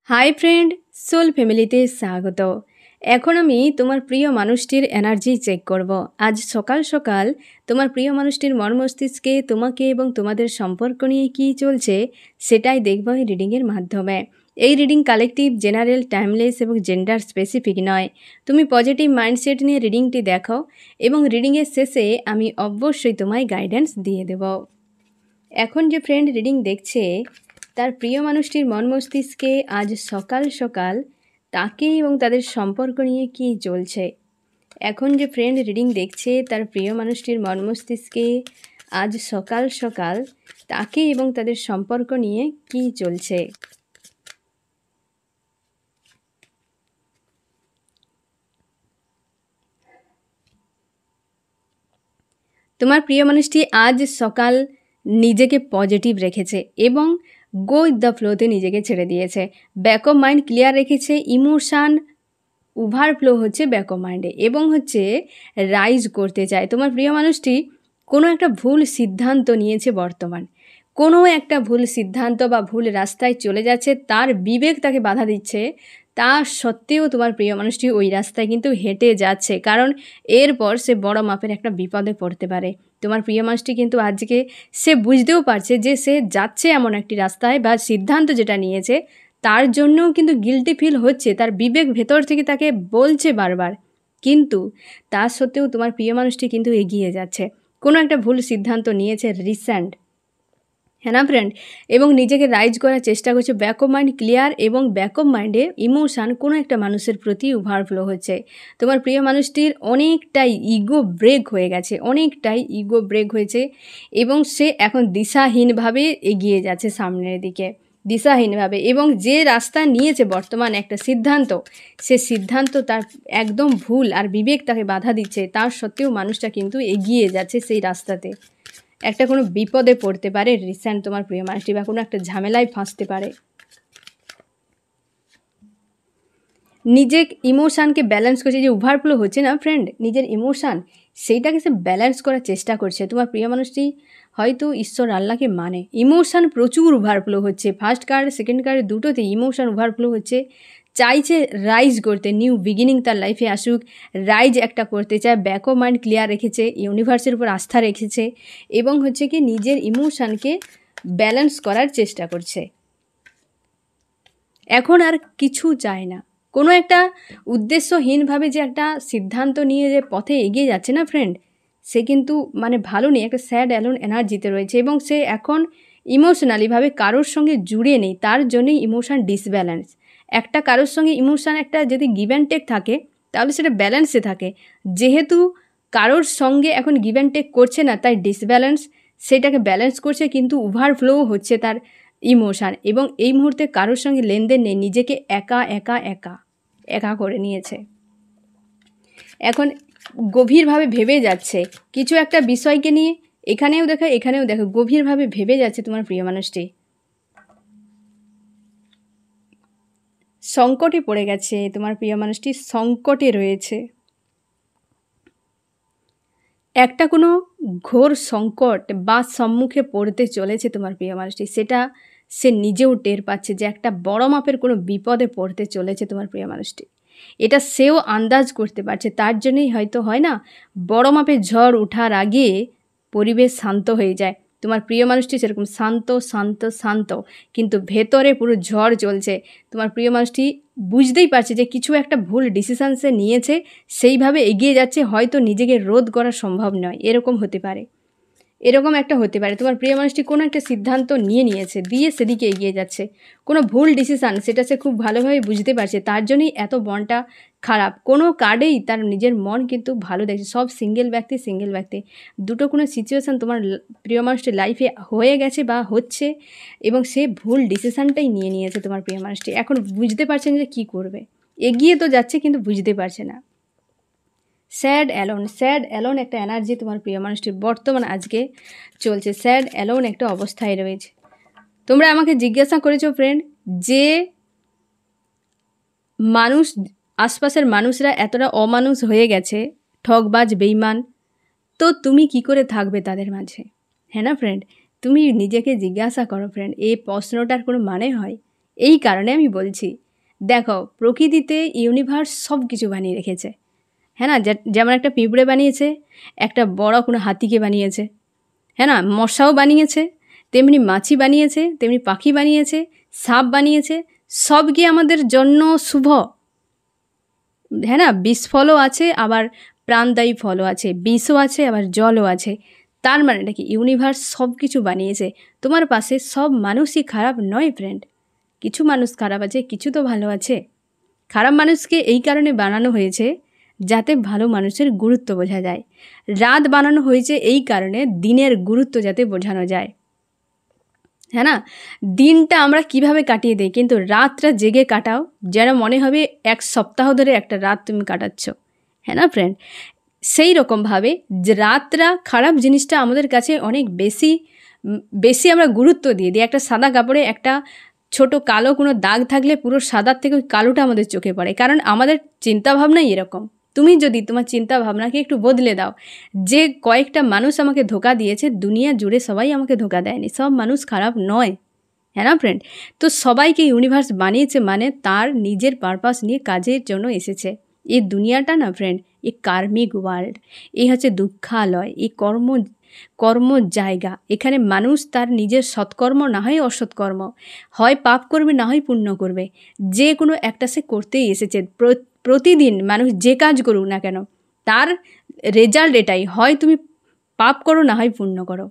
Hi friend, soul ফ্যামিলিতে স্বাগত। এখন আমি তোমার প্রিয় মানুষটির এনার্জি চেক করব। আজ সকাল সকাল তোমার প্রিয় মানুষটির মস্তিষ্কে তোমাকে এবং তোমাদের সম্পর্ক নিয়ে কী চলছে সেটাই দেখব এই রিডিংয়ের মাধ্যমে। এই রিডিং কালেকটিভ, জেনারেল, টাইমলেস এবং জেন্ডার স্পেসিফিক নয়। তুমি পজিটিভ মাইন্ডসেট নিয়ে রিডিংটি দেখো এবং রিডিংয়ের শেষে আমি অবশ্যই তোমায় গাইডেন্স দিয়ে দেব। এখন যে ফ্রেন্ড রিডিং দেখছে তার প্রিয় মানুষটির মস্তিষ্কে আজ সকাল সকাল তাকে এবং তাদের সম্পর্ক নিয়ে কী চলছে। এখন যে ফ্রেন্ড রিডিং দেখছে তার প্রিয় মানুষটির মস্তিষ্কে আজ সকাল সকাল তাকে এবং তাদের সম্পর্ক নিয়ে কী চলছে। তোমার প্রিয় মানুষটি আজ সকাল নিজেকে পজিটিভ রেখেছে এবং গো উইথ দ্য ফ্লোতে নিজেকে ছেড়ে দিয়েছে। ব্যাক অফ মাইন্ড ক্লিয়ার রেখেছে, ইমোশান ওভারফ্লো হচ্ছে ব্যাক অফ মাইন্ডে এবং রাইজ করতে চায়। তোমার প্রিয় মানুষটি কোনো একটা ভুল সিদ্ধান্ত নিয়েছে বর্তমান, কোনো একটা ভুল সিদ্ধান্ত বা ভুল রাস্তায় চলে যাচ্ছে, তার বিবেক তাকে বাধা দিচ্ছে। তা সত্ত্বেও তোমার প্রিয় মানুষটি ওই রাস্তায় কিন্তু হেঁটে যাচ্ছে, কারণ এরপর সে বড় মাপের একটা বিপদে পড়তে পারে। তোমার প্রিয় মানুষটি কিন্তু আজকে সে বুঝতেও পারছে যে সে যাচ্ছে এমন একটি রাস্তায় বা সিদ্ধান্ত যেটা নিয়েছে তার জন্যও কিন্তু গিল্টি ফিল হচ্ছে, তার বিবেক ভেতর থেকে তাকে বলছে বারবার, কিন্তু তা সত্ত্বেও তোমার প্রিয় মানুষটি কিন্তু এগিয়ে যাচ্ছে। কোনো একটা ভুল সিদ্ধান্ত নিয়েছে রিসেন্ট, হ্যাঁ না ফ্রেন্ড, এবং নিজেকে রাইজ করার চেষ্টা করছে। ব্যাক অফ মাইন্ড ক্লিয়ার এবং ব্যাক অফ মাইন্ডে ইমোশান কোনো একটা মানুষের প্রতি ওভারফ্লো হচ্ছে। তোমার প্রিয় মানুষটির অনেকটাই ইগো ব্রেক হয়ে গেছে, অনেকটাই ইগো ব্রেক হয়েছে এবং সে এখন দিশাহীনভাবে এগিয়ে যাচ্ছে সামনের দিকে, দিশাহীনভাবে। এবং যে রাস্তা নিয়েছে বর্তমান একটা সিদ্ধান্ত, সে সিদ্ধান্ত তার একদম ভুল আর বিবেক তাকে বাধা দিচ্ছে, তার সত্ত্বেও মানুষটা কিন্তু এগিয়ে যাচ্ছে সেই রাস্তাতে। একটা কোনো বিপদে পড়তে পারে রিসেন্ট তোমার প্রিয় মানুষটি, বা কোনো একটা ঝামেলায় ফাঁসতে পারে। নিজের ইমোশানকে ব্যালেন্স করছে, যে ওভারফ্লো হচ্ছে না ফ্রেন্ড নিজের ইমোশান, সেইটাকে সে ব্যালেন্স করার চেষ্টা করছে। তোমার প্রিয় মানুষটি হয়তো ঈশ্বর আল্লাহকে মানে, ইমোশান প্রচুর ওভারফ্লো হচ্ছে, ফার্স্ট কার্ড সেকেন্ড কার্ড দুটোতেই ইমোশান ওভারফ্লো হচ্ছে। চাইছে রাইজ করতে, নিউ বিগিনিং তার লাইফে আসুক, রাইজ একটা করতে চায়। ব্যাক অফ মাইন্ড ক্লিয়ার রেখেছে, ইউনিভার্সের উপর আস্থা রেখেছে এবং কি নিজের ইমোশানকে ব্যালেন্স করার চেষ্টা করছে। এখন আর কিছু চায় না, কোনো একটা উদ্দেশ্যহীনভাবে যে একটা সিদ্ধান্ত নিয়ে যে পথে এগিয়ে যাচ্ছে না ফ্রেন্ড, সে কিন্তু ভালো নেই, একটা স্যাড অ্যালোন এনার্জিতে রয়েছে এবং সে এখন ইমোশনালিভাবে কারোর সঙ্গে জুড়ে নেই, তার জন্যই ইমোশান ডিসব্যালেন্স। একটা কারোর সঙ্গে ইমোশান একটা যদি গিভ অ্যান্ড টেক থাকে তাহলে সেটা ব্যালেন্সে থাকে, যেহেতু কারোর সঙ্গে এখন গিভ অ্যান্ড টেক করছে না তাই ডিসব্যালেন্স, সেটাকে ব্যালেন্স করছে কিন্তু ওভারফ্লোও হচ্ছে তার ইমোশান। এবং এই মুহূর্তে কারোর সঙ্গে লেনদেন নেই, নিজেকে একা একা একা একা করে নিয়েছে। এখন গভীরভাবে ভেবে যাচ্ছে কিছু একটা বিষয়কে নিয়ে, এখানেও দেখো গভীরভাবে ভেবে যাচ্ছে তোমার প্রিয় মানুষটি। সংকটে পড়ে গেছে তোমার প্রিয় মানুষটি, সংকটে রয়েছে, একটা কোনো ঘোর সংকট বা সম্মুখে পড়তে চলেছে তোমার প্রিয় মানুষটি, সেটা সে নিজেও টের পাচ্ছে যে একটা বড় মাপের কোনো বিপদে পড়তে চলেছে তোমার প্রিয় মানুষটি। এটা সেও আন্দাজ করতে পারছে, তার জন্যই হয়তো হয় না, বড় মাপের ঝড় ওঠার আগে পরিবেশ শান্ত হয়ে যায়। তোমার প্রিয় মানুষটি সেরকম শান্ত শান্ত শান্ত, কিন্তু ভেতরে পুরো ঝড় চলছে। তোমার প্রিয় মানুষটি বুঝতেই পারছে যে কিছু একটা ভুল ডিসিশান সে নিয়েছে, সেইভাবে এগিয়ে যাচ্ছে, হয়তো নিজেকে রোধ করা সম্ভব নয়, এরকম হতে পারে, এরকম একটা হতে পারে। তোমার প্রিয় মানুষটি কোনো একটা সিদ্ধান্ত নিয়েছে, দিয়ে সেদিকে এগিয়ে যাচ্ছে, কোনো ভুল ডিসিশান, সেটা সে খুব ভালোভাবে বুঝতে পারছে, তার জন্যই এত মনটা খারাপ। কোনো কার্ডেই তার নিজের মন কিন্তু ভালো দেখছে, সব সিঙ্গেল ব্যক্তি। দুটো কোনো সিচুয়েশান তোমার প্রিয় মানুষটির লাইফে হয়ে গেছে বা হচ্ছে এবং সে ভুল ডিসিশানটাই নিয়েছে তোমার প্রিয় মানুষটি। এখন বুঝতে পারছেন যে কী করবে, এগিয়ে তো যাচ্ছে কিন্তু বুঝতে পারছে না। স্যাড অ্যালোন একটা এনার্জি তোমার প্রিয় মানুষটির বর্তমান আজকে চলছে, স্যাড অ্যালোন একটা অবস্থায় রয়েছে। তোমরা আমাকে জিজ্ঞাসা করেছো ফ্রেন্ড যে মানুষ, আশপাশের মানুষরা এতটা অমানুষ হয়ে গেছে, ঠকবাজ বেইমান, তো তুমি কি করে থাকবে তাদের মাঝে, হ্যাঁ না ফ্রেন্ড? তুমি নিজেকে জিজ্ঞাসা করো ফ্রেন্ড, এই প্রশ্নটার কোনো মানে হয়? এই কারণে আমি বলছি, দেখো প্রকৃতিতে ইউনিভার্স সব কিছু বানিয়ে রেখেছে, হ্যাঁ না? যেমন একটা পিঁপড়ে বানিয়েছে, একটা বড় কোনো হাতিকে বানিয়েছে, হ্যাঁ না? মশাও বানিয়েছে, তেমনি মাছি বানিয়েছে, তেমনি পাখি বানিয়েছে, সাপ বানিয়েছে। সব কি আমাদের জন্য শুভ, হ্যাঁ না? বিষফলও আছে, আবার প্রাণদায়ী ফলও আছে, বিষও আছে, আবার জলও আছে। তার মানেটা কি ইউনিভার্স সব কিছু বানিয়েছে। তোমার পাশে সব মানুষই খারাপ নয় ফ্রেন্ড, কিছু মানুষ খারাপ আছে, কিছু তো ভালো আছে। খারাপ মানুষকে এই কারণে বানানো হয়েছে যাতে ভালো মানুষের গুরুত্ব বোঝা যায়। রাত বানানো হয়েছে এই কারণে দিনের গুরুত্ব যাতে বোঝানো যায়, হ্যাঁ না? দিনটা আমরা কিভাবে কাটিয়ে দিই, কিন্তু রাতটা জেগে কাটাও যেন মনে হবে এক সপ্তাহ ধরে একটা রাত তুমি কাটাচ্ছ, হ্যাঁ না ফ্রেন্ড? সেই রকমভাবে যে রাতটা খারাপ জিনিসটা আমাদের কাছে অনেক বেশি আমরা গুরুত্ব দিয়ে দিই। একটা সাদা কাপড়ে একটা ছোট কালো কোনো দাগ থাকলে পুরো সাদার থেকে ওই কালোটা আমাদের চোখে পড়ে, কারণ আমাদের চিন্তাভাবনাই এরকম। তুমি যদি তোমার চিন্তা ভাবনাকে একটু বদলে দাও, যে কয়েকটা মানুষ আমাকে ধোকা দিয়েছে, দুনিয়া জুড়ে সবাই আমাকে ধোকা দেয়নি, সব মানুষ খারাপ নয়, হ্যাঁ না ফ্রেন্ড? তো সবাইকে ইউনিভার্স বানিয়েছে মানে তার নিজের পারপাস নিয়ে কাজের জন্য এসেছে। এই দুনিয়াটা না ফ্রেন্ড, এই কার্মিক ওয়ার্ল্ড, এই হচ্ছে দুঃখালয়, এই কর্ম জায়গা। এখানে মানুষ তার নিজের সৎকর্ম না হয় অসৎকর্ম, হয় পাপ করবে না হয় পুণ্য করবে, যে কোনো একটা সে করতেই এসেছে। প্রতিদিন মানুষ যে কাজ করুক না কেন তার রেজাল্ট এটাই, হয় তুমি পাপ করো না হয় পুণ্য করো।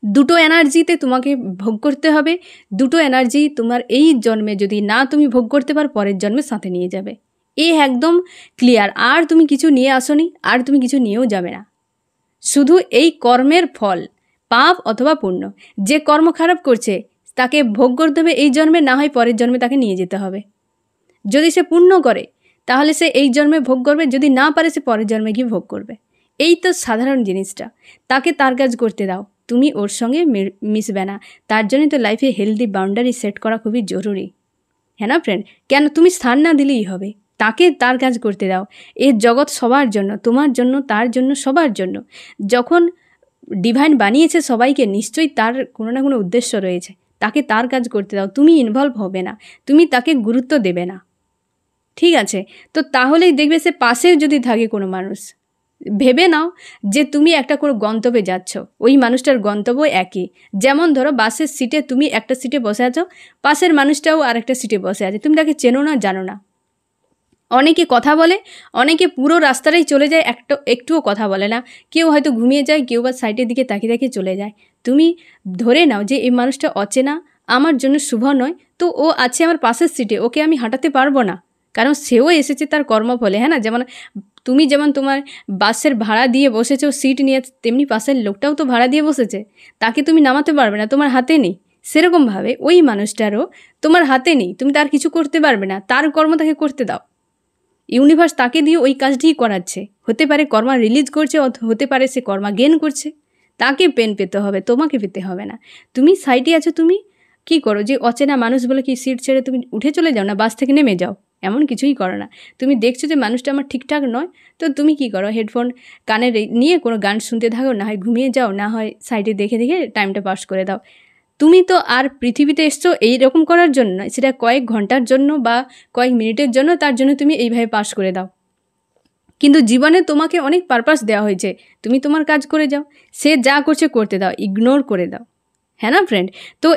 দুটো এনার্জিতে তোমাকে ভোগ করতে হবে। দুটো এনার্জি তোমার এই জন্মে যদি না তুমি ভোগ করতে পারো, পরের জন্মে সাথে নিয়ে যাবে। একদম ক্লিয়ার। আর তুমি কিছু নিয়ে আসোনি, আর তুমি কিছু নিয়েও যাবে না। শুধু এই কর্মের ফল, পাপ অথবা পুণ্য। যে কর্ম খারাপ করছে তাকে ভোগ করতে হবে এই জন্মে, না হয় পরের জন্মে তাকে নিয়ে যেতে হবে। যদি সে পুণ্য করে তাহলে সে এই জন্মে ভোগ করবে, যদি না পারে সে পরের জন্মে গিয়ে ভোগ করবে। এই তো সাধারণ জিনিসটা। তাকে তার কাজ করতে দাও, তুমি ওর সঙ্গে মিশবে না। তার জন্যই তো লাইফে হেলদি বাউন্ডারি সেট করা খুবই জরুরি, হ্যাঁ না ফ্রেন্ড? কেন তুমি স্থান না দিলেই হবে, তাকে তার কাজ করতে দাও। এর জগৎ সবার জন্য, তোমার জন্য, তার জন্য, সবার জন্য। যখন ডিভাইন বানিয়েছে সবাইকে, নিশ্চয়ই তার কোনো না কোনো উদ্দেশ্য রয়েছে। তাকে তার কাজ করতে দাও, তুমি ইনভলভ হবে না, তুমি তাকে গুরুত্ব দেবে না, ঠিক আছে? তো তাহলেই দেখবে সে পাশে যদি থাকে কোনো মানুষ, ভেবে নাও যে তুমি একটা কোনো গন্তব্যে যাচ্ছ, ওই মানুষটার গন্তব্য একই। যেমন ধরো বাসের সিটে তুমি একটা সিটে বসে আছো, পাশের মানুষটাও আরেকটা সিটে বসে আছে, তুমি তাকে চেনো না, জানো না। অনেকে কথা বলে, অনেকে পুরো রাস্তাটাই চলে যায়, একটুও কথা বলে না। কেউ হয়তো ঘুমিয়ে যায়, কেউ বা সাইডের দিকে তাকিয়ে তাকিয়ে চলে যায়। তুমি ধরে নাও যে এই মানুষটা অচেনা, আমার জন্য শুভ নয়, তো ও আছে আমার পাশের সিটে, ওকে আমি হাঁটাতে পারবো না, কারণ সেও এসেছে তার কর্মফলে, হ্যাঁ না? যেমন তোমার বাসের ভাড়া দিয়ে বসেছো সিট নিয়ে, তেমনি পাশের লোকটাও তো ভাড়া দিয়ে বসেছে, তাকে তুমি নামাতে পারবে না, তোমার হাতে নেই। সেরকমভাবে ওই মানুষটারও তোমার হাতে নেই, তুমি তার কিছু করতে পারবে না, তার কর্ম তাকে করতে দাও। ইউনিভার্স তাকে দিয়ে ওই কাজটিই করাচ্ছে। হতে পারে কর্মা রিলিজ করছে, হতে পারে সে কর্মা গেন করছে। তাকে পেন পেতে হবে, তোমাকে পেতে হবে না। তুমি সাইডে আছো, তুমি কি করো? যে অচেনা মানুষ বলে কি সিট ছেড়ে তুমি উঠে চলে যাও না, বাস থেকে নেমে যাও? এমন কিছুই করো না। তুমি দেখছো যে মানুষটা আমার ঠিকঠাক নয়, তো তুমি কি করো? হেডফোন কানে নিয়ে কোনো গান শুনতে থাকো, না হয় ঘুমিয়ে যাও, না হয় সাইডে দেখে দেখে টাইমটা পাস করে দাও। তুমি তো আর পৃথিবীতে এসছো এই রকম করার জন্য নয়, সেটা কয়েক ঘন্টার জন্য বা কয়েক মিনিটের জন্য, তার জন্য তুমি এইভাবে পাস করে দাও। কিন্তু জীবনে তোমাকে অনেক পারপাস দেওয়া হয়েছে, তুমি তোমার কাজ করে যাও, সে যা করছে করতে দাও, ইগনোর করে দাও, হ্যাঁ না ফ্রেন্ড? তো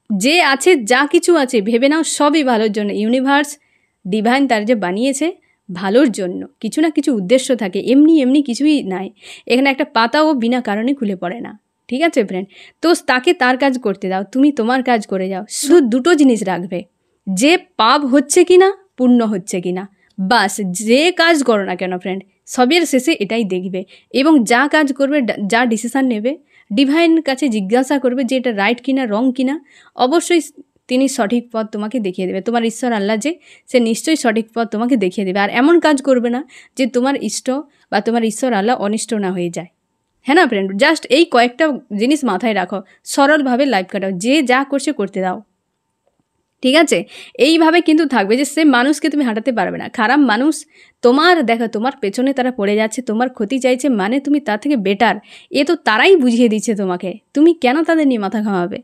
যে আছে, যা কিছু আছে, ভেবে নাও সবই ভালোর জন্য। ইউনিভার্স ডিভাইন তার যে বানিয়েছে ভালোর জন্য, কিছু না কিছু উদ্দেশ্য থাকে, এমনি এমনি কিছুই নাই। এখানে একটা পাতাও বিনা কারণে খুলে পড়ে না, ঠিক আছে ফ্রেন্ড? তো তাকে তার কাজ করতে দাও, তুমি তোমার কাজ করে যাও। শুধু দুটো জিনিস রাখবে, যে পাপ হচ্ছে কি না, পুণ্য হচ্ছে কি না, বাস। যে কাজ করো না কেন ফ্রেন্ড, সবের শেষে এটাই দেখবে। এবং যা কাজ করবে, যা ডিসিশান নেবে, ডিভাইন কাছে জিজ্ঞাসা করবে যে এটা রাইট কিনা, রং কিনা। অবশ্যই তিনি সঠিক পথ তোমাকে দেখিয়ে দেবে। তোমার ঈশ্বর আল্লাহ যে, সে নিশ্চয়ই সঠিক পথ তোমাকে দেখিয়ে দেবে। আর এমন কাজ করবে না যে তোমার ইষ্ট বা তোমার ঈশ্বর আল্লাহ অনিষ্ট না হয়ে যায়, হ্যাঁ না ফ্রেন্ড? জাস্ট এই কয়েকটা জিনিস মাথায় রাখো, সরলভাবে লাইফ কাটাও, যে যা করছে করতে দাও, ঠিক আছে? এইভাবে কিন্তু থাকবে যে সে মানুষকে তুমি হাঁটাতে পারবে না। খারাপ মানুষ তোমার পেছনে তারা পড়ে যাচ্ছে, তোমার ক্ষতি চাইছে, মানে তুমি তার থেকে বেটার, এ তো তারাই বুঝিয়ে দিচ্ছে তোমাকে, তুমি কেন তাদের নিয়ে মাথা ঘামাবে?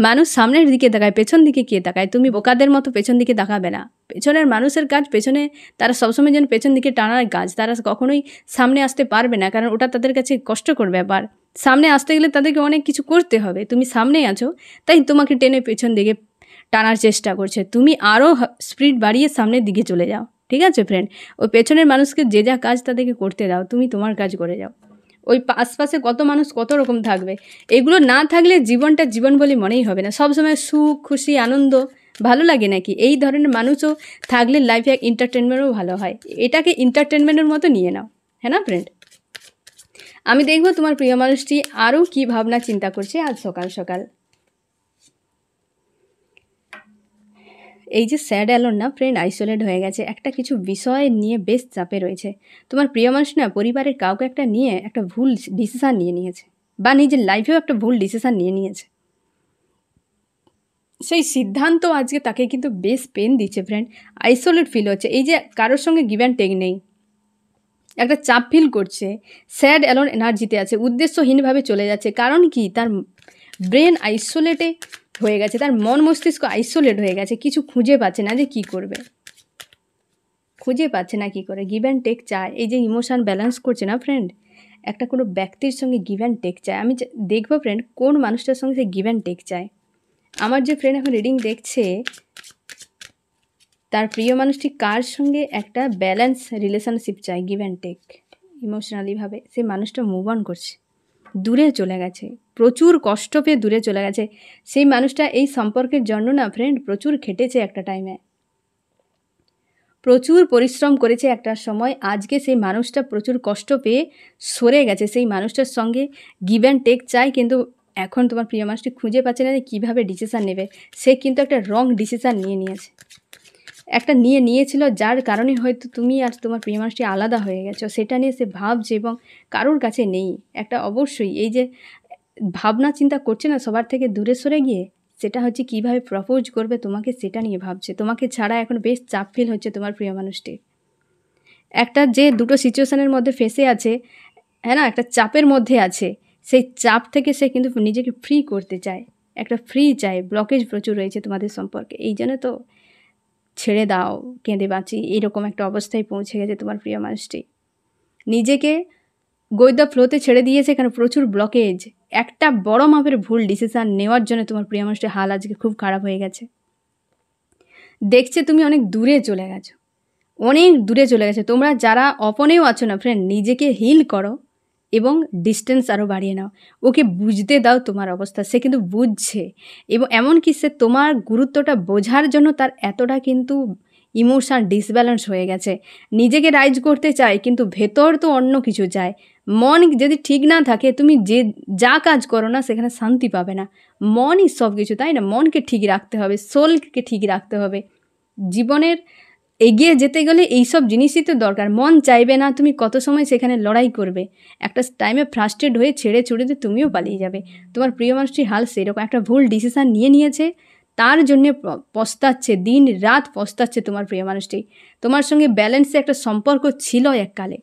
মানুষ সামনের দিকে তাকায়, পেছন দিকে কে তাকায়? তুমি বোকাদের মতো পেছন দিকে তাকাবে না। পেছনের মানুষের কাজ পেছনে, তারা সবসময় যেন পেছন দিকে টানার কাজ, তারা কখনোই সামনে আসতে পারবে না, কারণ ওটা তাদের কাছে কষ্টকর ব্যাপার। সামনে আসতে গেলে তাদেরকে অনেক কিছু করতে হবে। তুমি সামনেই আছো, তাই তোমাকে টেনে পেছন দিকে টানার চেষ্টা করছে। তুমি আরও স্পিড বাড়িয়ে সামনের দিকে চলে যাও, ঠিক আছে ফ্রেন্ড? ওই পেছনের মানুষকে যে যা কাজ তাদেরকে করতে দাও, তুমি তোমার কাজ করে যাও। ওই আশপাশে কত মানুষ কত রকম থাকবে, এগুলো না থাকলে জীবনটা জীবন বলে মনেই হবে না। সবসময় সুখ, খুশি, আনন্দ ভালো লাগে নাকি? এই ধরনের মানুষও থাকলে লাইফে এক এন্টারটেনমেন্টও ভালো হয়। এটাকে এন্টারটেনমেন্টের মতো নিয়ে নাও, হ্যাঁ না ফ্রেন্ড? আমি দেখব তোমার প্রিয় মানুষটি আরও কী ভাবনা চিন্তা করছে আজ সকাল সকাল। এই যে স্যাড অ্যালোন না ফ্রেন্ড, আইসোলেট হয়ে গেছে, একটা কিছু বিষয় নিয়ে বেশ চাপে রয়েছে। তোমার প্রিয় মানুষ না পরিবারের কাউকে একটা নিয়ে একটা ভুল ডিসিশান নিয়ে নিয়েছে, বা নিজের লাইফেও একটা ভুল ডিসিশান নিয়ে নিয়েছে। সেই সিদ্ধান্ত আজকে তাকে কিন্তু বেশ পেন দিচ্ছে ফ্রেন্ড। আইসোলেট ফিল হচ্ছে, এই যে কারোর সঙ্গে গিভ অ্যান্ড টেক নেই, একটা চাপ ফিল করছে, স্যাড অ্যালোন এনার্জিতে আছে, উদ্দেশ্যহীনভাবে চলে যাচ্ছে। কারণ কি? তার ব্রেন আইসোলেটে হয়ে গেছে, তার মন মস্তিষ্ক আইসোলেট হয়ে গেছে, কিছু খুঁজে পাচ্ছে না যে কি করবে, খুঁজে পাচ্ছে না কি করে। গিভ অ্যান্ড টেক চায়, এই যে ইমোশন ব্যালেন্স করছে না ফ্রেন্ড, একটা কোনো ব্যক্তির সঙ্গে গিভ অ্যান্ড টেক চায়। আমি দেখবো ফ্রেন্ড কোন মানুষটার সঙ্গে সে গিভ অ্যান্ড টেক চায়। আমার যে ফ্রেন্ড এখন রিডিং দেখছে, তার প্রিয় মানুষটি কার সঙ্গে একটা ব্যালেন্স রিলেশনশিপ চায়, গিভ অ্যান্ড টেক ইমোশনালিভাবে। সে মানুষটা মুভ অন করছে, দূরে চলে গেছে, প্রচুর কষ্ট পেয়ে দূরে চলে গেছে। সেই মানুষটা এই সম্পর্কের জন্য না ফ্রেন্ড প্রচুর খেটেছে একটা টাইমে, প্রচুর পরিশ্রম করেছে একটা সময়। আজকে সেই মানুষটা প্রচুর কষ্ট পেয়ে সরে গেছে, সেই মানুষটার সঙ্গে গিভ অ্যান্ড টেক চাই, কিন্তু এখন তোমার প্রিয় মানুষটি খুঁজে পাচ্ছে না যে কীভাবে ডিসিশান নেবে। সে কিন্তু একটা রং ডিসিশান নিয়েছে, একটা নিয়েছিল, যার কারণে হয়তো তুমি আর তোমার প্রিয় মানুষটি আলাদা হয়ে গেছো। সেটা নিয়ে সে ভাবছে এবং কারোর কাছে নেই। একটা অবশ্যই এই যে ভাবনা চিন্তা করছে না সবার থেকে দূরে সরে গিয়ে, সেটা হচ্ছে কীভাবে প্রপোজ করবে তোমাকে, সেটা নিয়ে ভাবছে। তোমাকে ছাড়া এখন বেশ চাপ ফিল হচ্ছে তোমার প্রিয় মানুষটি। একটা যে দুটো সিচুয়েশানের মধ্যে ফেসে আছে, হ্যাঁ না, একটা চাপের মধ্যে আছে, সেই চাপ থেকে সে কিন্তু নিজেকে ফ্রি করতে চায়, একটা ফ্রি চায়। ব্লকেজ প্রচুর রয়েছে তোমাদের সম্পর্কে, এই জন্য তো ছেড়ে দাও, কেঁদে বাঁচি, এরকম একটা অবস্থায় পৌঁছে গেছে তোমার প্রিয় মানুষটি। নিজেকে গো উইথ দ্য ফ্লোতে ছেড়ে দিয়েছে, এখানে প্রচুর ব্লকেজ। একটা বড় মাপের ভুল ডিসিশান নেওয়ার জন্য তোমার প্রিয় মানুষটির হাল আজকে খুব খারাপ হয়ে গেছে। দেখছে তুমি অনেক দূরে চলে গেছো, অনেক দূরে চলে গেছে। তোমরা যারা অপনেও আছো না ফ্রেন্ড, নিজেকে হিল করো এবং ডিস্টেন্স আরও বাড়িয়ে নাও। ওকে বুঝতে দাও তোমার অবস্থা, সে কিন্তু বুঝছে। এবং এমনকি সে তোমার গুরুত্বটা বোঝার জন্য তার এতটা কিন্তু ইমোশান ডিসব্যালেন্স হয়ে গেছে। নিজেকে রাইজ করতে চায়, কিন্তু ভেতর তো অন্য কিছু চায়। মন যদি ঠিক না থাকে, তুমি যা কাজ করো না সেখানে শান্তি পাবে না। মনই সব কিছু, তাই না? মনকে ঠিক রাখতে হবে, সোলকে ঠিক রাখতে হবে। জীবনের এগিয়ে যেতে গেলে এইসব জিনিসই তো দরকার। মন চাইবে না, তুমি কত সময় সেখানে লড়াই করবে, একটা টাইমে ফ্রাস্ট্রেট হয়ে ছেড়ে ছুড়ে তুমিও পালিয়ে যাবে। তোমার প্রিয় মানুষটির হাল সেরকম, একটা ভুল ডিসিশান নিয়েছে, তার জন্যে পস্তাচ্ছে, দিন রাত পস্তাচ্ছে তোমার প্রিয় মানুষটি। তোমার সঙ্গে ব্যালেন্সে একটা সম্পর্ক ছিল এককালে,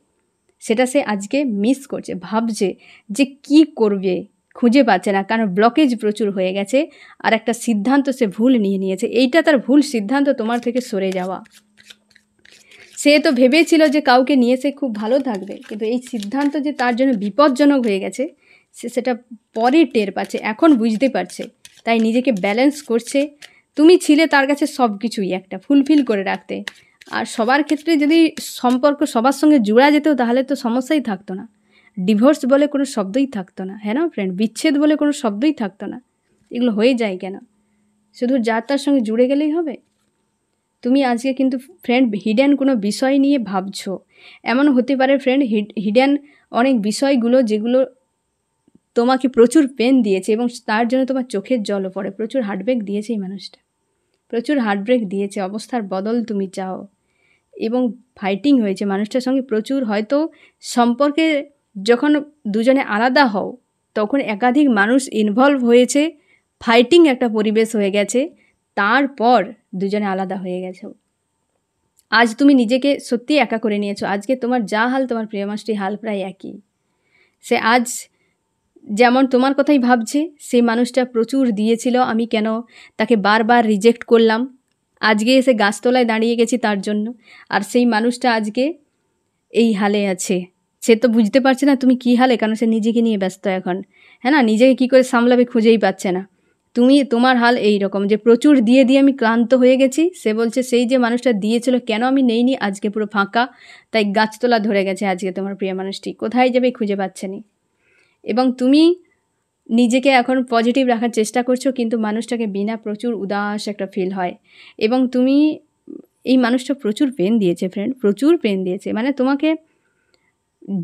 সেটা সে আজকে মিস করছে, ভাবছে যে কি করবে, খুঁজে পাচ্ছে না, কারণ ব্লকেজ প্রচুর হয়ে গেছে। আর একটা সিদ্ধান্ত সে ভুল নিয়েছে, এইটা তার ভুল সিদ্ধান্ত, তোমার থেকে সরে যাওয়া। সে তো ভেবেছিল যে কাউকে নিয়ে সে খুব ভালো থাকবে, কিন্তু এই সিদ্ধান্ত যে তার জন্য বিপজ্জনক হয়ে গেছে, সে সেটা পরে টের পাচ্ছে, এখন বুঝতে পারছে। তাই নিজেকে ব্যালেন্স করছে। তুমি ছিলে তার কাছে সব কিছুই একটা ফুলফিল করে রাখতে। আর সবার ক্ষেত্রে যদি সম্পর্ক সবার সঙ্গে জুড়া যেত, তাহলে তো সমস্যাই থাকতো না। ডিভোর্স বলে কোনো শব্দই থাকতো না, হ্যাঁ না ফ্রেন্ড? বিচ্ছেদ বলে কোনো শব্দই থাকতো না। এগুলো হয়ে যায় কেন? শুধু যার তার সঙ্গে জুড়ে গেলেই হবে? তুমি আজকে কিন্তু ফ্রেন্ড হিডেন কোনো বিষয় নিয়ে ভাবছো। এমন হতে পারে ফ্রেন্ড, হিডেন অনেক বিষয়গুলো যেগুলো তোমাকে প্রচুর পেন দিয়েছে এবং তার জন্য তোমার চোখের জলও পড়ে। প্রচুর হার্টব্রেক দিয়েছে এই মানুষটা, প্রচুর হার্টব্রেক দিয়েছে। অবস্থার বদল তুমি চাও এবং ফাইটিং হয়েছে মানুষটার সঙ্গে প্রচুর। হয়তো সম্পর্কে যখন দুজনে আলাদা হও, তখন একাধিক মানুষ ইনভলভ হয়েছে, ফাইটিং একটা পরিবেশ হয়ে গেছে, তারপর দুজনে আলাদা হয়ে গেছো। আজ তুমি নিজেকে সত্যি একা করে নিয়েছো। আজকে তোমার যা হাল, তোমার প্রিয় মানুষটির হাল প্রায় একই। সে আজ যেমন তোমার কথাই ভাবছে, সেই মানুষটা প্রচুর দিয়েছিল, আমি কেন তাকে বারবার রিজেক্ট করলাম, আজকে এসে গাছতলায় দাঁড়িয়ে গেছি তার জন্য। আর সেই মানুষটা আজকে এই হালে আছে। সে তো বুঝতে পারছে না তুমি কী হালে, কারণ সে নিজেকে নিয়ে ব্যস্ত এখন, হ্যাঁ না, নিজেকে কী করে সামলাবে খুঁজেই পাচ্ছে না। তোমার হাল এই রকম যে প্রচুর দিয়ে দিয়ে আমি ক্লান্ত হয়ে গেছি। সে বলছে সেই যে মানুষটা দিয়েছিল কেন আমি নেইনি, আজকে পুরো ফাঁকা, তাই গাছতলা ধরে গেছে আজকে তোমার প্রিয় মানুষটি, কোথায় যাবে খুঁজে পাচ্ছে না। এবং তুমি নিজেকে এখন পজিটিভ রাখার চেষ্টা করছো, কিন্তু মানুষটাকে বিনা প্রচুর উদাস একটা ফিল হয়। এবং তুমি এই মানুষটা প্রচুর পেন দিয়েছে ফ্রেন্ড, প্রচুর পেন দিয়েছে, মানে তোমাকে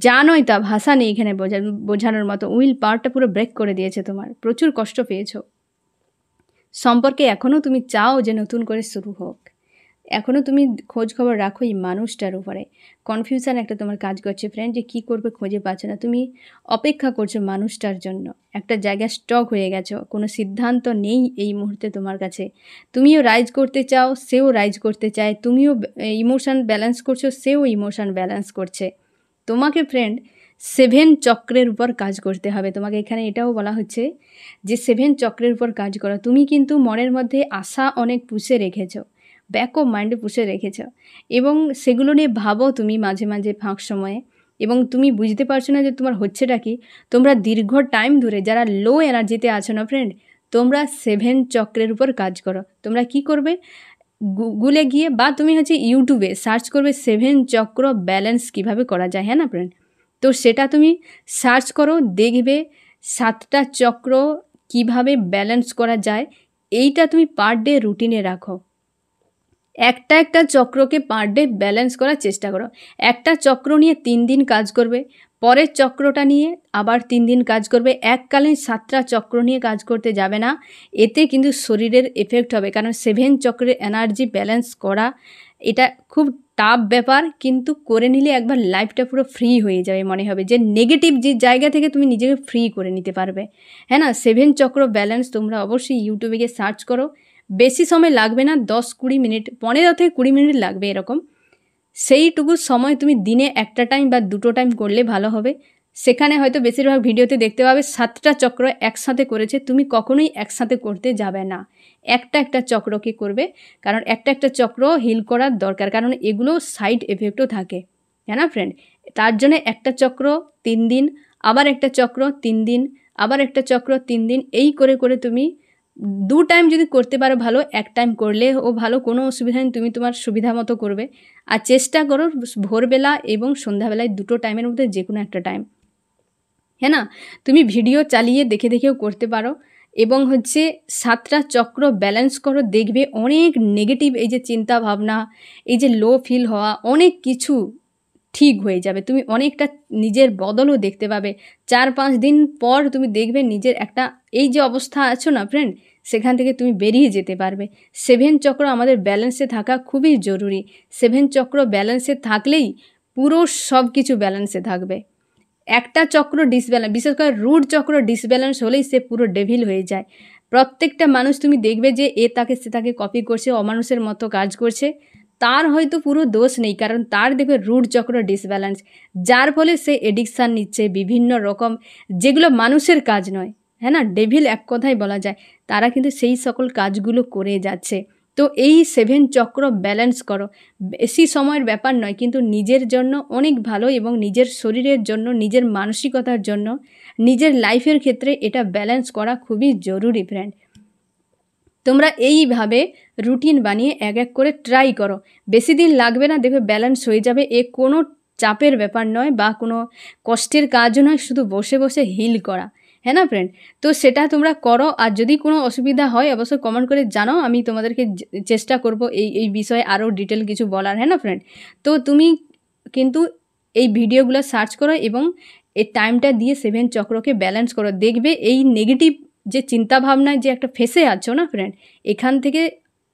জানোই তা ভাষা নেই এখানে বোঝানোর মতো। উইল পাওয়ারটা পুরো ব্রেক করে দিয়েছে, তোমার প্রচুর কষ্ট পেয়েছো। সম্পর্কে এখনও তুমি চাও যে নতুন করে শুরু হোক, এখনও তুমি খোঁজ খবর রাখো এই মানুষটার উপরে। কনফিউশন একটা তোমার কাজ করছে ফ্রেন্ড, যে কী করবে খুঁজে পাচ্ছ না। তুমি অপেক্ষা করছো মানুষটার জন্য, একটা জায়গায় স্টক হয়ে গেছো, কোনো সিদ্ধান্ত নেই এই মুহূর্তে তোমার কাছে। তুমিও রাইজ করতে চাও, সেও রাইজ করতে চায়, তুমিও ইমোশন ব্যালেন্স করছো, সেও ইমোশন ব্যালেন্স করছে। তোমাকে ফ্রেন্ড 7 চক্রের উপর কাজ করতে হবে। তোমাকে এখানে এটাও বলা হচ্ছে যে 7 চক্রের উপর কাজ করো। তুমি কিন্তু মনের মধ্যে আশা অনেক পুষে রেখেছো, ব্যাক অফ মাইন্ডে পুষে রেখেছ, এবং সেগুলো নিয়ে ভাবো তুমি মাঝে মাঝে ফাঁক সময়ে, এবং তুমি বুঝতে পারছো না যে তোমার হচ্ছেটা কি। তোমরা দীর্ঘ টাইম ধরে যারা লো এনার্জিতে আছো না ফ্রেন্ড, তোমরা 7 চক্রের উপর কাজ করো। তোমরা কি করবে, গুগলে গিয়ে বা তুমি হচ্ছে ইউটিউবে সার্চ করবে 7 চক্র ব্যালেন্স কিভাবে করা যায়, হ্যাঁ না ফ্রেন্ড। তো সেটা তুমি সার্চ করো, দেখবে 7টা চক্র কিভাবে ব্যালেন্স করা যায়। এইটা তুমি পার ডে রুটিনে রাখো। একটা চক্রকে পার ডে ব্যালেন্স করার চেষ্টা করো। একটা চক্র নিয়ে 3 দিন কাজ করবে, পরের চক্রটা নিয়ে আবার 3 দিন কাজ করবে। এককালীন 7টা চক্র নিয়ে কাজ করতে যাবে না, এতে কিন্তু শরীরের এফেক্ট হবে। কারণ 7 চক্রের এনার্জি ব্যালেন্স করা এটা খুব টাফ ব্যাপার, কিন্তু করে নিলে একবার লাইফটা পুরো ফ্রি হয়ে যাবে। মনে হবে যে নেগেটিভ যে জায়গা থেকে তুমি নিজেকে ফ্রি করে নিতে পারবে, হ্যাঁ না। 7 চক্র ব্যালেন্স তোমরা অবশ্যই ইউটিউবে গিয়ে সার্চ করো। বেশি সময় লাগবে না, 10-20 মিনিট, 15 থেকে 20 মিনিট লাগবে এরকম। সেইটুকু সময় তুমি দিনে একটা টাইম বা 2টো টাইম করলে ভালো হবে। সেখানে হয়তো বেশিরভাগ ভিডিওতে দেখতে পাবে 7টা চক্র একসাথে করেছে, তুমি কখনোই একসাথে করতে যাবে না, একটা চক্রকে করবে। কারণ একটা চক্র হিল করার দরকার, কারণ এগুলো সাইড এফেক্টও থাকে, হ্যাঁ না ফ্রেন্ড। তার জন্য একটা চক্র 3 দিন, আবার একটা চক্র 3 দিন, আবার একটা চক্র 3 দিন, এই করে করে তুমি 2 টাইম যদি করতে পারো ভালো, 1 টাইম করলে ও ভালো, কোনো অসুবিধা নেই, তুমি তোমার সুবিধা মতো করবে। আর চেষ্টা করো ভোরবেলা এবং সন্ধ্যাবেলায় 2টো টাইমের মধ্যে যে কোনো একটা টাইম, হ্যাঁ না। তুমি ভিডিও চালিয়ে দেখে দেখেও করতে পারো, এবং হচ্ছে 7টা চক্র ব্যালেন্স করো। দেখবে অনেক নেগেটিভ এই যে চিন্তা ভাবনা, এই যে লো ফিল হওয়া, অনেক কিছু ঠিক হয়ে যাবে। তুমি অনেকটা নিজের বদলও দেখতে পাবে। 4-5 দিন পর তুমি দেখবে নিজের একটা এই যে অবস্থা আছো না ফ্রেন্ড, সেখান থেকে তুমি বেরিয়ে যেতে পারবে। 7 চক্র আমাদের ব্যালেন্সে থাকা খুবই জরুরি। 7 চক্র ব্যালেন্সে থাকলেই পুরো সব কিছু ব্যালেন্সে থাকবে। একটা চক্র ডিসব্যালেন্স, বিশেষ করে রুট চক্র ডিসব্যালেন্স হলেই সে পুরো ডেভিল হয়ে যায়। প্রত্যেকটা মানুষ তুমি দেখবে যে সে তাকে কপি করছে, অমানুষের মতো কাজ করছে, তার হয়তো পুরো দোষ নেই, কারণ তার দেখবে রুট চক্র ডিসব্যালেন্স, যার ফলে সে এডিকশান নিচ্ছে বিভিন্ন রকম, যেগুলো মানুষের কাজ নয়, হ্যাঁ না। ডেভিল এক কথায় বলা যায়, তারা কিন্তু সেই সকল কাজগুলো করে যাচ্ছে। তো এই 7 চক্র ব্যালেন্স করো, বেশি সময়ের ব্যাপার নয়, কিন্তু নিজের জন্য অনেক ভালো, এবং নিজের শরীরের জন্য, নিজের মানসিকতার জন্য, নিজের লাইফের ক্ষেত্রে এটা ব্যালেন্স করা খুবই জরুরি ফ্রেন্ড। তোমরা এইভাবে রুটিন বানিয়ে এক করে ট্রাই করো, বেশি দিন লাগবে না, দেখবে ব্যালেন্স হয়ে যাবে। কোনো চাপের ব্যাপার নয় বা কোনো কষ্টের কাজও নয়, শুধু বসে বসে হিল করা, হ্যাঁ না ফ্রেন্ড। তো সেটা তোমরা করো, আর যদি কোনো অসুবিধা হয় অবশ্যই কমেন্ট করে জানাও, আমি তোমাদেরকে চেষ্টা করব এই বিষয়ে আরও ডিটেল কিছু বলার, হ্যাঁ না ফ্রেন্ড। তো তুমি কিন্তু এই ভিডিওগুলো সার্চ করো এবং এই টাইমটা দিয়ে 7 চক্রকে ব্যালেন্স করো। দেখবে এই নেগেটিভ যে চিন্তাভাবনায় যে একটা ফেসে আছো না ফ্রেন্ড, এখান থেকে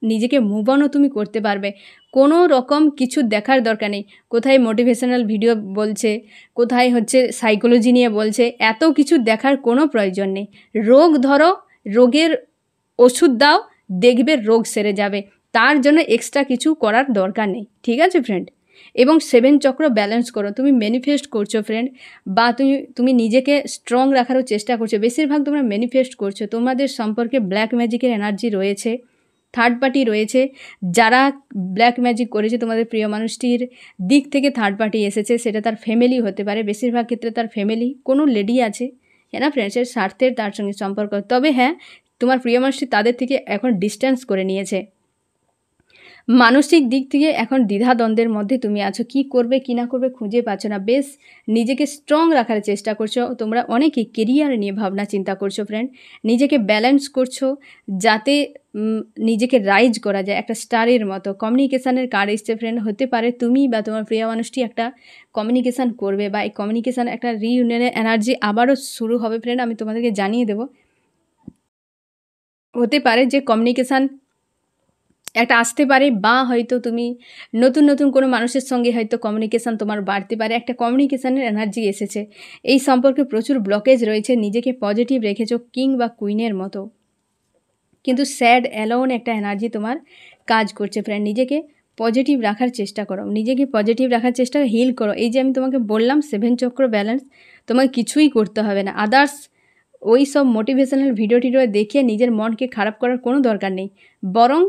নিজেকে মুভ অনও তুমি করতে পারবে। কোনো রকম কিছু দেখার দরকার নেই, কোথায় মোটিভেশনাল ভিডিও বলছে, কোথায় হচ্ছে সাইকোলজি নিয়ে বলছে, এত কিছু দেখার কোনো প্রয়োজন নেই। রোগ ধরো, রোগের ওষুধ দাও, দেখবে রোগ সেরে যাবে, তার জন্য এক্সট্রা কিছু করার দরকার নেই, ঠিক আছে ফ্রেন্ড। এবং 7 চক্র ব্যালেন্স করো। তুমি ম্যানিফেস্ট করছো ফ্রেন্ড, বা তুমি নিজেকে স্ট্রং রাখারও চেষ্টা করছো। বেশিরভাগ তোমরা ম্যানিফেস্ট করছো। তোমাদের সম্পর্কে ব্ল্যাক ম্যাজিকের এনার্জি রয়েছে, থার্ড পার্টি রয়েছে। যারা ব্ল্যাক ম্যাজিক করেছে তোমাদের প্রিয় মানুষটির দিক থেকে থার্ড পার্টি এসেছে, সেটা তার ফ্যামিলি হতে পারে, বেশিরভাগ ক্ষেত্রে তার ফ্যামিলি। কোনো লেডি আছে, হ্যাঁ না ফ্রেন্ডসের স্বার্থের তার সঙ্গে সম্পর্ক। তবে হ্যাঁ, তোমার প্রিয় মানুষটি তাদের থেকে এখন ডিস্ট্যান্স করে নিয়েছে। মানসিক দিক থেকে এখন দ্বিধাদ্বন্দ্বের মধ্যে তুমি আছো, কি করবে কি না করবে খুঁজে পাচ্ছ না। বেশ নিজেকে স্ট্রং রাখার চেষ্টা করছো। তোমরা অনেকেই কেরিয়ার নিয়ে ভাবনা চিন্তা করছো ফ্রেন্ড, নিজেকে ব্যালেন্স করছো যাতে নিজেকে রাইজ করা যায় একটা স্টারের মতো। কমিউনিকেশানের কার্ড এসছে ফ্রেন্ড, হতে পারে তুমি বা তোমার প্রিয় মানুষটি একটা কমিউনিকেশান করবে, বা এই কমিউনিকেশান একটা রিইউনিয়নের এনার্জি আবারও শুরু হবে ফ্রেন্ড। আমি তোমাদেরকে জানিয়ে দেবো, হতে পারে যে কমিউনিকেশান একটা আসতে পারে, বা হয়তো তুমি নতুন নতুন কোনো মানুষের সঙ্গে হয়তো কমিউনিকেশান তোমার বাড়তে পারে। একটা কমিউনিকেশানের এনার্জি এসেছে। এই সম্পর্কে প্রচুর ব্লকেজ রয়েছে, নিজেকে পজিটিভ রেখেছো কিং বা কুইনের মতো, কিন্তু স্যাড অ্যালোন একটা এনার্জি তোমার কাজ করছে ফ্রেন্ড। নিজেকে পজিটিভ রাখার চেষ্টা করো, নিজেকে পজিটিভ রাখার চেষ্টা হিল করো। এই যে আমি তোমাকে বললাম 7 চক্র ব্যালেন্স, তোমাকে কিছুই করতে হবে না। আদার্স ওই সব মোটিভেশনাল ভিডিও টিডিও দেখে নিজের মনকে খারাপ করার কোনো দরকার নেই, বরং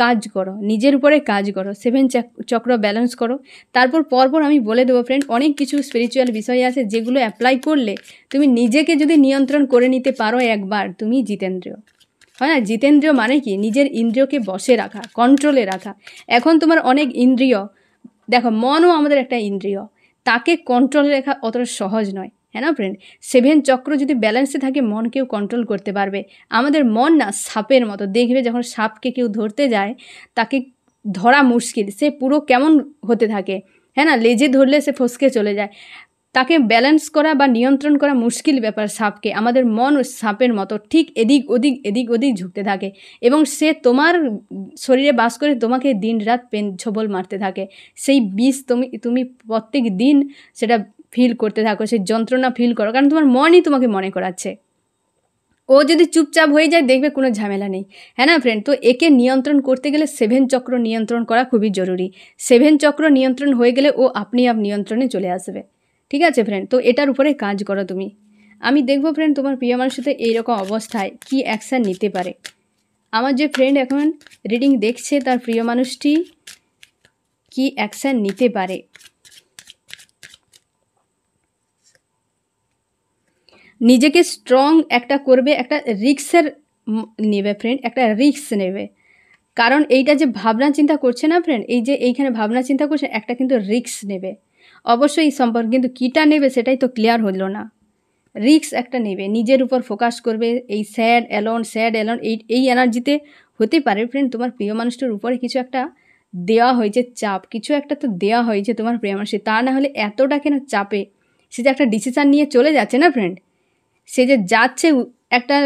কাজ করো, নিজের উপরে কাজ করো, 7 চক্র ব্যালেন্স করো। তারপর পরপর আমি বলে দেবো ফ্রেন্ড, অনেক কিছু স্পিরিচুয়াল বিষয় আছে যেগুলো অ্যাপ্লাই করলে তুমি নিজেকে যদি নিয়ন্ত্রণ করে নিতে পারো একবার, তুমি জিতেন্দ্রীয়। হয় না, জিতেন্দ্রীয় মানে কি? নিজের ইন্দ্রিয়কে বশে রাখা, কন্ট্রোলে রাখা। এখন তোমার অনেক ইন্দ্রিয়, দেখো মনও আমাদের একটা ইন্দ্রিয়, তাকে কন্ট্রোলে রাখা অতটা সহজ নয়, হ্যাঁ না ফ্রেন্ড? 7 চক্র যদি ব্যালেন্সে থাকে মনকেও কন্ট্রোল করতে পারবে। আমাদের মন না সাপের মতো, দেখবে যখন সাপকে কেউ ধরতে যায় তাকে ধরা মুশকিল, সে পুরো কেমন হতে থাকে, হ্যাঁ না, লেজে ধরলে সে ফসকে চলে যায়। তাকে ব্যালেন্স করা বা নিয়ন্ত্রণ করা মুশকিল ব্যাপার সাপকে। আমাদের মন ও সাপের মতো ঠিক এদিক ওদিক ঝুঁকতে থাকে, এবং সে তোমার শরীরে বাস করে তোমাকে দিন রাত পেন ছোবল মারতে থাকে। সেই বিষ তুমি প্রত্যেক দিন সেটা ফিল করতে থাকো, সেই যন্ত্রণা ফিল করো, কারণ তোমার মনই তোমাকে মনে করাচ্ছে। ও যদি চুপচাপ হয়ে যায় দেখবে কোনো ঝামেলা নেই, হ্যাঁ না ফ্রেন্ড? তো একে নিয়ন্ত্রণ করতে গেলে 7 চক্র নিয়ন্ত্রণ করা খুবই জরুরি। 7 চক্র নিয়ন্ত্রণ হয়ে গেলে ও আপনি নিয়ন্ত্রণে চলে আসবে। ঠিক আছে ফ্রেন্ড? তো এটার উপরে কাজ করো তুমি। আমি দেখবো ফ্রেন্ড তোমার প্রিয় মানুষের সাথে এইরকম অবস্থায় কী অ্যাকশান নিতে পারে। আমার যে ফ্রেন্ড এখন রিডিং দেখছে তার প্রিয় মানুষটি কী অ্যাকশান নিতে পারে। নিজেকে স্ট্রং একটা করবে, একটা রিক্সের নেবে ফ্রেন্ড, একটা রিক্স নেবে। কারণ এইটা যে ভাবনা চিন্তা করছে না ফ্রেন্ড, এই যে এইখানে ভাবনা চিন্তা করছে, একটা কিন্তু রিক্স নেবে অবশ্যই এই সম্পর্কে, কিন্তু কীটা নেবে সেটাই তো ক্লিয়ার হলো না। রিক্স একটা নেবে, নিজের উপর ফোকাস করবে। এই স্যাড অ্যালোন এই এনার্জিতে হতে পারে ফ্রেন্ড তোমার প্রিয় মানুষটার উপরে কিছু একটা দেওয়া হয়েছে, চাপ কিছু একটা তো দেওয়া হয়েছে তোমার প্রিয় মানুষের। তা না হলে এতটা কেন চাপে সে যে একটা ডিসিশান নিয়ে চলে যাচ্ছে না ফ্রেন্ড, সে যে যাচ্ছে একটা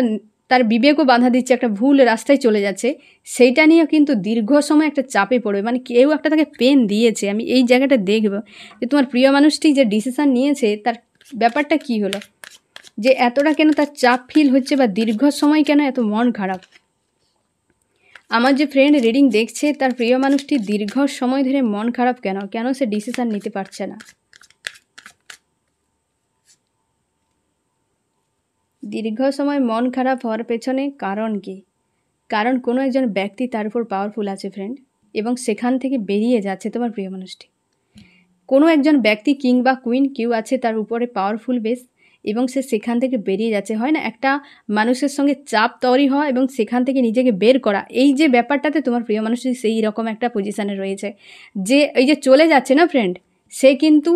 তার বিবেকও বাধা দিচ্ছে, একটা ভুল রাস্তায় চলে যাচ্ছে, সেইটা নিয়েও কিন্তু দীর্ঘ সময় একটা চাপে পড়বে। মানে কেউ একটা তাকে পেন দিয়েছে। আমি এই জায়গাটা দেখব যে তোমার প্রিয় মানুষটি যে ডিসিশান নিয়েছে তার ব্যাপারটা কি হলো, যে এতটা কেন তার চাপ ফিল হচ্ছে, বা দীর্ঘ সময় কেন এত মন খারাপ। আমার যে ফ্রেন্ড রিডিং দেখছে তার প্রিয় মানুষটি দীর্ঘ সময় ধরে মন খারাপ কেন সে ডিসিশান নিতে পারছে না। দীর্ঘ সময় মন খারাপ হওয়ার পেছনে কারণ কি? কারণ কোনো একজন ব্যক্তি তার উপর পাওয়ারফুল আছে ফ্রেন্ড, এবং সেখান থেকে বেরিয়ে যাচ্ছে তোমার প্রিয় মানুষটি। কোনো একজন ব্যক্তি কিং বা কুইন কেউ আছে তার উপরে পাওয়ারফুল বেশ, এবং সে সেখান থেকে বেরিয়ে যাচ্ছে। হয় না, একটা মানুষের সঙ্গে চাপ তৈরি হওয়া এবং সেখান থেকে নিজেকে বের করা, এই যে ব্যাপারটাতে তোমার প্রিয় মানুষটি সেই রকম একটা পজিশানে রয়েছে, যে এই যে চলে যাচ্ছে না ফ্রেন্ড, সে কিন্তু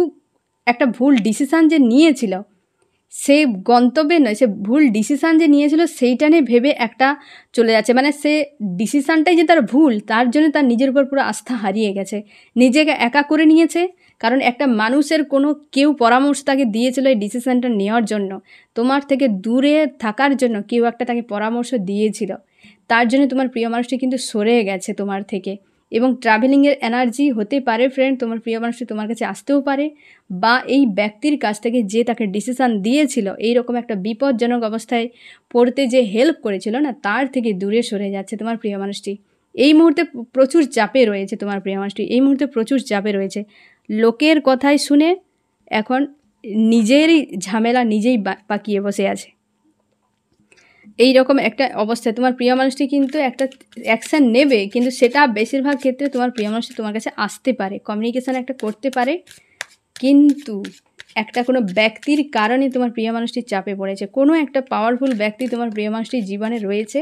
একটা ভুল ডিসিশান যে নিয়েছিল, সে গন্তব্যে নয়, সে ভুল ডিসিশান যে নিয়েছিল সেইটা নিয়ে ভেবে একটা চলে যাচ্ছে। মানে সে ডিসিশানটাই যে তার ভুল, তার জন্য তার নিজের উপর পুরো আস্থা হারিয়ে গেছে, নিজেকে একা করে নিয়েছে। কারণ একটা মানুষের কোনো কেউ পরামর্শ তাকে দিয়েছিল এই ডিসিশানটা নেওয়ার জন্য, তোমার থেকে দূরে থাকার জন্য কেউ একটা তাকে পরামর্শ দিয়েছিল, তার জন্য তোমার প্রিয় মানুষটি কিন্তু সরে গেছে তোমার থেকে। এবং ট্রাভেলিংয়ের এনার্জি হতে পারে ফ্রেন্ড, তোমার প্রিয় মানুষটি তোমার কাছে আসতেও পারে, বা এই ব্যক্তির কাছ থেকে যে তাকে ডিসিশান দিয়েছিল এইরকম একটা বিপজ্জনক অবস্থায় পড়তে যে হেল্প করেছিল না, তার থেকে দূরে সরে যাচ্ছে তোমার প্রিয় মানুষটি। এই মুহূর্তে প্রচুর চাপে রয়েছে তোমার প্রিয় মানুষটি, এই মুহূর্তে প্রচুর চাপে রয়েছে। লোকের কথাই শুনে এখন নিজেরই ঝামেলা নিজেই পাকিয়ে বসে আছে। এই রকম একটা অবস্থায় তোমার প্রিয় মানুষটি কিন্তু একটা অ্যাকশান নেবে, কিন্তু সেটা বেশিরভাগ ক্ষেত্রে তোমার প্রিয় মানুষটি তোমার কাছে আসতে পারে, কমিউনিকেশান একটা করতে পারে, কিন্তু একটা কোনো ব্যক্তির কারণে তোমার প্রিয় মানুষটি চাপে পড়েছে। কোনো একটা পাওয়ারফুল ব্যক্তি তোমার প্রিয় মানুষটির জীবনে রয়েছে,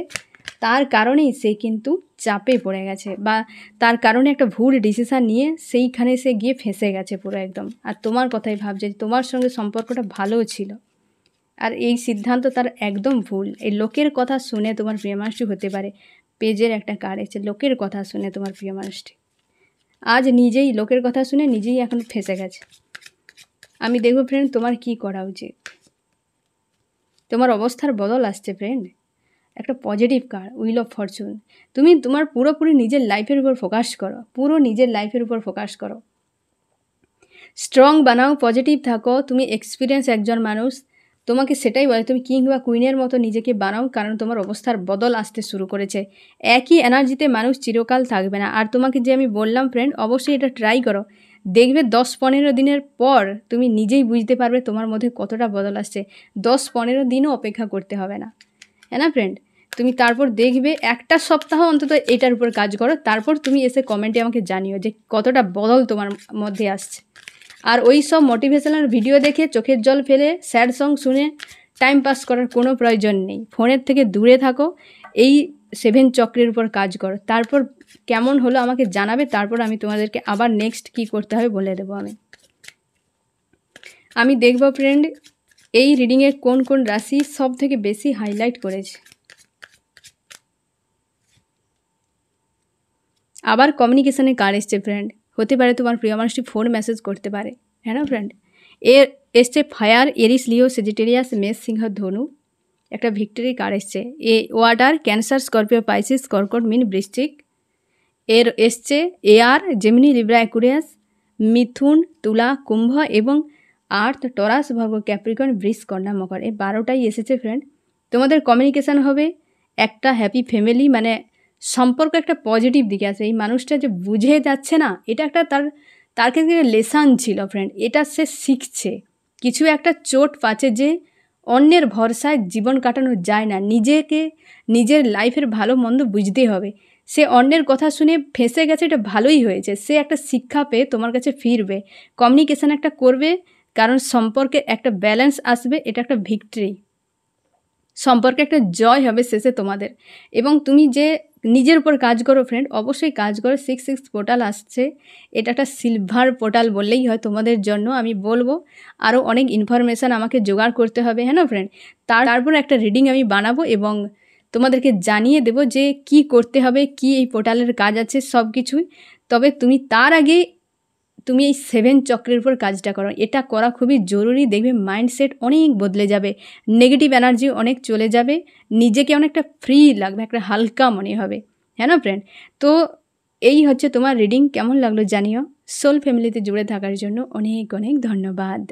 তার কারণেই সে কিন্তু চাপে পড়ে গেছে, বা তার কারণে একটা ভুল ডিসিশান নিয়ে সেইখানে সে গিয়ে ফেঁসে গেছে পুরো একদম। আর তোমার কথাই ভাবছে, তোমার সঙ্গে সম্পর্কটা ভালোও ছিল, আর এই সিদ্ধান্ত তার একদম ভুল। এই লোকের কথা শুনে তোমার প্রিয় মানুষটি হতে পারে, পেজের একটা কার্ড এসেছে, লোকের কথা শুনে তোমার প্রিয় মানুষটি আজ নিজেই লোকের কথা শুনে নিজেই এখন ফেঁসে গেছে। আমি দেখব ফ্রেন্ড তোমার কি করা উচিত। তোমার অবস্থার বদল আসছে ফ্রেন্ড, একটা positive card, wheel of Fortune. তুমি তোমার পুরোপুরি নিজের লাইফের উপর ফোকাস করো, পুরো নিজের লাইফের উপর ফোকাস করো, স্ট্রং বানাও, পজিটিভ থাকো। তুমি এক্সপিরিয়েন্স একজন মানুষ, তোমাকে সেটাই বলে, তুমি কিং বা কুইনের মতো নিজেকে বানাও, কারণ তোমার অবস্থার বদল আসতে শুরু করেছে। একই এনার্জিতে মানুষ চিরকাল থাকবে না। আর তোমাকে যে আমি বললাম ফ্রেন্ড, অবশ্যই এটা ট্রাই করো, দেখবে 10-15 দিনের পর তুমি নিজেই বুঝতে পারবে তোমার মধ্যে কতটা বদল আসছে। 10-15 দিনও অপেক্ষা করতে হবে না, হ্যাঁ না ফ্রেন্ড? তুমি তারপর দেখবে, একটা সপ্তাহ অন্তত এটার উপর কাজ করো, তারপর তুমি এসে কমেন্টে আমাকে জানিও যে কতটা বদল তোমার মধ্যে আসছে। আর ওই সব মোটিভেশনাল ভিডিও দেখে চোখের জল ফেলে স্যাড সং শুনে টাইম পাস করার কোনো প্রয়োজন নেই। ফোনের থেকে দূরে থাকো, এই 7 চক্রের উপর কাজ করো, তারপর কেমন হলো আমাকে জানাবে, তারপর আমি তোমাদেরকে আবার নেক্সট কী করতে হবে বলে দেবো। আমি দেখব ফ্রেন্ড এই রিডিংয়ে কোন কোন রাশি সব থেকে বেশি হাইলাইট করেছে। আবার কমিউনিকেশানে কার্ড এসছে ফ্রেন্ড, হতে পারে তোমার প্রিয় মানুষটি ফোন মেসেজ করতে পারে, হ্যাঁ না ফ্রেন্ড? এর এসছে ফায়ার, এরিস, লিও, সেজিটেরিয়াস, মেষ, সিংহ, ধনু। একটা ভিক্টরি কার্ড এসছে। ওয়াটার, ক্যান্সার, স্করপিও, পাইসিস, কর্কট, মীন, বৃশ্চিক। এর এসছে এয়ার, জেমিনি, লিব্রা, অ্যাকুরিয়াস, মিথুন, তুলা, কুম্ভ এবং আর্থ, টরাস, ভার্গ, ক্যাপ্রিকর্ন, বৃষ, কন্যা, মকর। এই 12টাই এসেছে ফ্রেন্ড। তোমাদের কমিউনিকেশান হবে একটা হ্যাপি ফ্যামিলি, মানে সম্পর্ক একটা পজিটিভ দিকে আছে। এই মানুষটা যে বুঝে যাচ্ছে না, এটা একটা তার ক্ষেত্রে লেসান ছিল ফ্রেন্ড, এটা সে শিখছে। কিছু একটা চোট পাচ্ছে যে অন্যের ভরসায় জীবন কাটানো যায় না, নিজেকে নিজের লাইফের ভালো মন্দ বুঝতে হবে। সে অন্যের কথা শুনে ফেঁসে গেছে, এটা ভালোই হয়েছে, সে একটা শিক্ষা পেয়ে তোমার কাছে ফিরবে, কমিউনিকেশান একটা করবে, কারণ সম্পর্কে একটা ব্যালেন্স আসবে। এটা একটা ভিক্টরি, সম্পর্কে একটা জয় হবে শেষে তোমাদের। এবং তুমি যে নিজের উপর কাজ করো ফ্রেন্ড, অবশ্যই কাজ করো। 6 পোর্টাল আসছে, এটা একটা সিলভার পোর্টাল বললেই হয় তোমাদের জন্য। আমি বলবো আরও অনেক ইনফরমেশান আমাকে জোগাড় করতে হবে, হ্যাঁ না ফ্রেন্ড? তারপর একটা রিডিং আমি বানাবো এবং তোমাদেরকে জানিয়ে দেব যে কি করতে হবে, কি এই পোর্টালের কাজ আছে, সব কিছুই। তবে তুমি তার আগে তুমি এই 7 চক্রের উপর কাজটা করো, এটা করা খুবই জরুরি। দেখবে মাইন্ডসেট অনেক বদলে যাবে, নেগেটিভ এনার্জি অনেক চলে যাবে, নিজেকে অনেকটা ফ্রি লাগবে, একটা হালকা মনে হবে, হ্যাঁ না ফ্রেন্ড? তো এই হচ্ছে তোমার রিডিং। কেমন লাগলো জানিও। সোল ফ্যামিলিতে জুড়ে থাকার জন্য অনেক অনেক ধন্যবাদ।